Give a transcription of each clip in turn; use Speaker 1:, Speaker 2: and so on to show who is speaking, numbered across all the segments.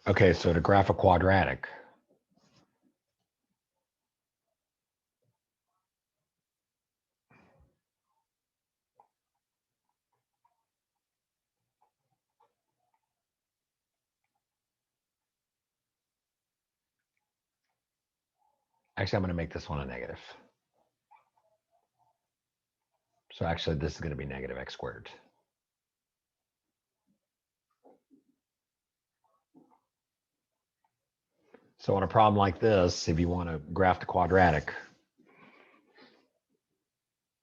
Speaker 1: Okay, so to graph a quadratic, actually, I'm going to make this one a negative. So actually, this is going to be negative x squared. So on a problem like this, if you want to graph the quadratic,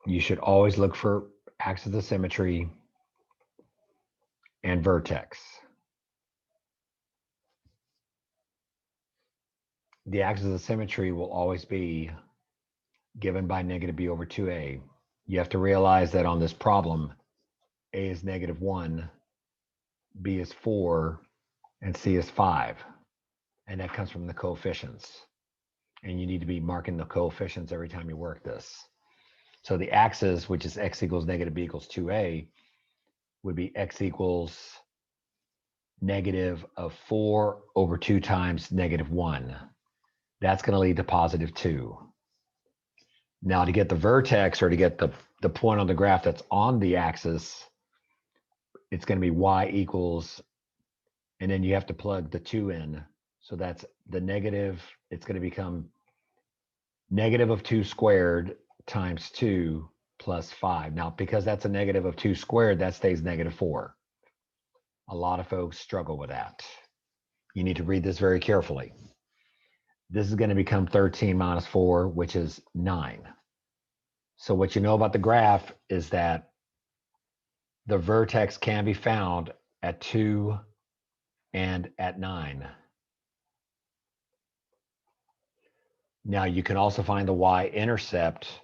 Speaker 1: you should always look for axis of symmetry and vertex. The axis of symmetry will always be given by negative b over 2a. You have to realize that on this problem, a is -1, b is 4, and c is 5. And that comes from the coefficients. And you need to be marking the coefficients every time you work this. So the axis, which is x equals negative b equals 2a, would be x equals negative of 4 over 2 times -1. That's going to lead to positive 2. Now to get the vertex, or to get the point on the graph that's on the axis, it's going to be y equals, and then you have to plug the 2 in. So that's the negative, it's going to become negative of 2 squared times 2 plus 5. Now, because that's a negative of 2 squared, that stays -4. A lot of folks struggle with that. You need to read this very carefully. This is going to become 13 minus 4, which is 9. So what you know about the graph is that the vertex can be found at 2 and at 9. Now you can also find the y-intercept,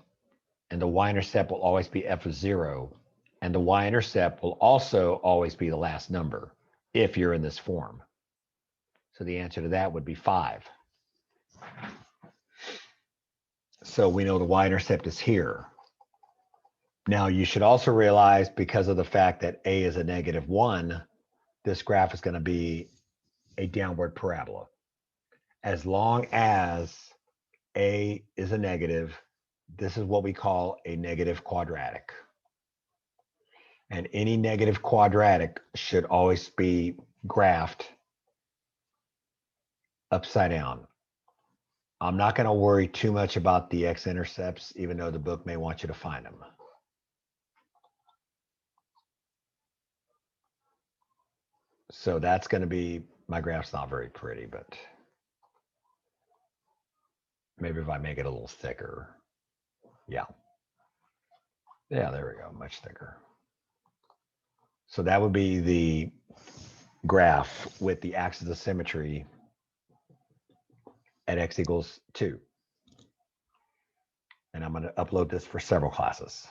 Speaker 1: and the y-intercept will always be f of 0. And the y-intercept will also always be the last number if you're in this form. So the answer to that would be 5. So we know the y-intercept is here. Now you should also realize, because of the fact that a is a -1, this graph is going to be a downward parabola. As long as a is a negative, this is what we call a negative quadratic. And any negative quadratic should always be graphed upside down. I'm not going to worry too much about the x-intercepts, even though the book may want you to find them. So that's going to be, my graph's not very pretty, but maybe if I make it a little thicker. Yeah. Yeah, there we go, much thicker. So that would be the graph with the axis of symmetry at x equals 2. And I'm going to upload this for several classes.